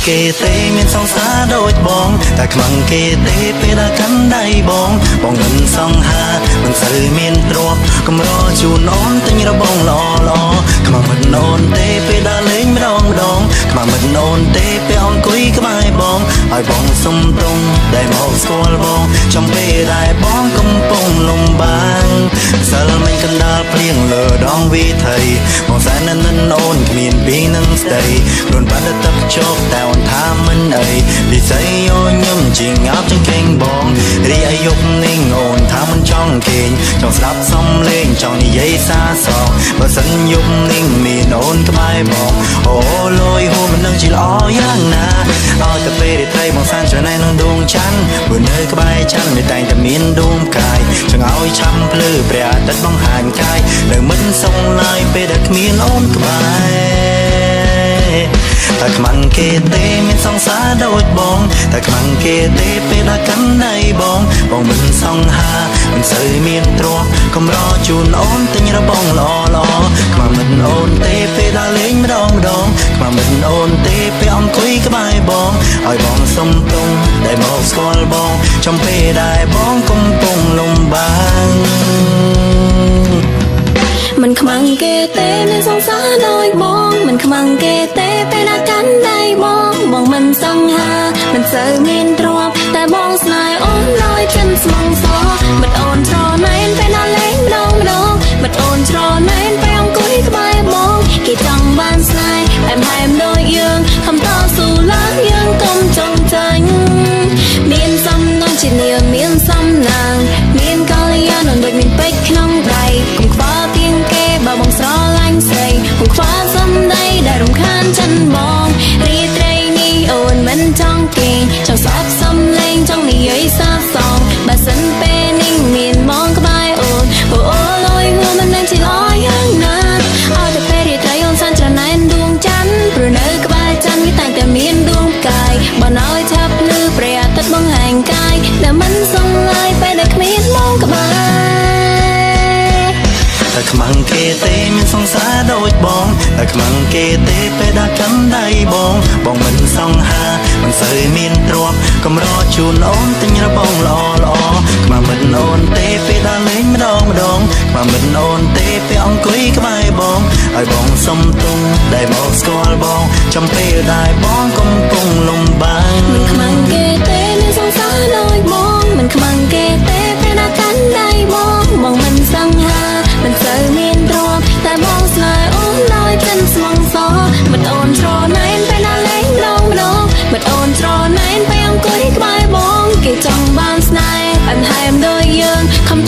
គេទេមានសង្សារដូចបងតែខ្មាំងគេទេពេលដែលកាន់ដៃបងមិនសង្ហាមិនសូវមានទ្រព្យកម្រជូនអូនទិញរបងល្អល្អខ្មាំងមិនអូនទេពេលដែលលេងម្ដងខ្មាំងមិនអូនទេពេលអង្គុយក្បែរបងឲ្យបងសុំទងដែលមកស្គាល់បងចំពេលដែលបងកំពុងលំបាំងសិលមិញកណ្ដាលព្រៀងលើដងវិថីបងសែននិនអូនគ្មានពីនឹងស្ដីខ្លួនបាត់ទឹកជោគតែអូនថាមិនអីពិសីយោញឹមជាងងាប់ជាងគេងបងរីឯយប់នេះអូនថាមិនចង់គេងចង់ស្ដាប់សំឡេងចង់និយាយសារសងបើសិនយប់នេះមានអូនក្បែរបងអូលយហូរមិននឹងជាល្អយ៉ាងណាឲ្យតែពេលរាត្រីបងសានច្រណែននឹងដួងច័ន្ទព្រោះនៅក្បែរច័ន្ទមានតែងតែមានដួងកាយចង់ឲ្យឆាំភ្លឺព្រះអាទិត្យបង្ហាញកាយនៅមិនសុងឡើយពេលដែលគ្មានអូនក្បែរតែខ្មាំងគេទេមានសង្សារដូចបងតែខ្មាំងគេទេពេលដែលកាន់ដៃបងមិនសង្ហាមិនសូវមានទ្រព្យកម្រជូនអូនទិញរបងល្អល្អខ្មាំងមិនអូនទេពេលដែលលេងម្ដងខ្មាំងមិនអូនទេពេលអង្គុយក្បែរបងឲ្យបងសុំទងដែលមកស្គាល់បងចំពេលដែលបងកំពុងលំបាំងមិនខ្មាំងគេទេមានសង្សារដូចបងមិនខ្មាំងគេទេពេលដែលកាន់ដៃបងមិនសង្ហាមិនសូវមានទ្រព្យតែបងស្នេហ៍អូនលយចិនស្មងសបិទអូនច្រណែនពេលណាលេងម្ដងបិទអូនច្រណែនពេលអង្គុយក្បែរបងគេចង់បានស្នេហ៍ហែមដូចយើងខំតស៊ូឡើងយើងកុំចង់ចាញ់មានសំណងជានាមមានសំណាងមានកល្យាណដូចមានពេជ្រក្នុងដៃកុំខ្វល់ទៀងគេបើបងស្រឡាញ់ស្រីកុំខ្វល់សំដីដែលរំខានចិនបងរីត្រីនេះអូនមិនចង់គេងចង់ស្អប់សំឡេងចង់និយាយសាសសងបើសិនពេលនេះមានមកក្បែរអូនអូលយហួរមិននឹងជាល្អយ៉ាងណាឲ្យតែពេលរាត្រីអូនសានច្រណែនដួងច័ន្ទព្រោះនៅក្បែរច័ន្ទវាតែងតែមានដួងកាយបើណឲ្យឆាប់ភ្លឺព្រះអាទិត្យបង្ហាញកាយដែលមិនសងឡើយពេលដែលគ្មានមកក្បែរតែខ្មាំងគេទេមានសង្សារដូចបងតែខ្មាំងគេទេពេលដែលកាន់ដៃបងមិនសង្ហាមិនសូវមានទ្រព្យកម្រជូនអូនទិញរបងល្អល្អខ្មាំងមិនអូនទេពេលដែលលេងម្ដងខ្មាំងមិនអូនទេពេលអង្គុយក្បែរបងឲ្យបងសុំទងដែលមកស្គាល់បងចំពេលដែលបងកំពុងលំបាំងមិនខ្មាំងគេទេមានសង្សារដូចបងមិនខ្មាំងគេទេពេលដែលកាន់ដៃបងមិនសង្ហាមិនសូវមានទ្រព្យតែបងស្នេហ៍អូនដោយចិនស្មងសបិទអូនច្រណែនពេលណាលេងម្ដងបិទអូនច្រណែនពេលអង្គុយក្បែរបងគេចង់បានស្នេហ៍ហែមដូចយើងខំត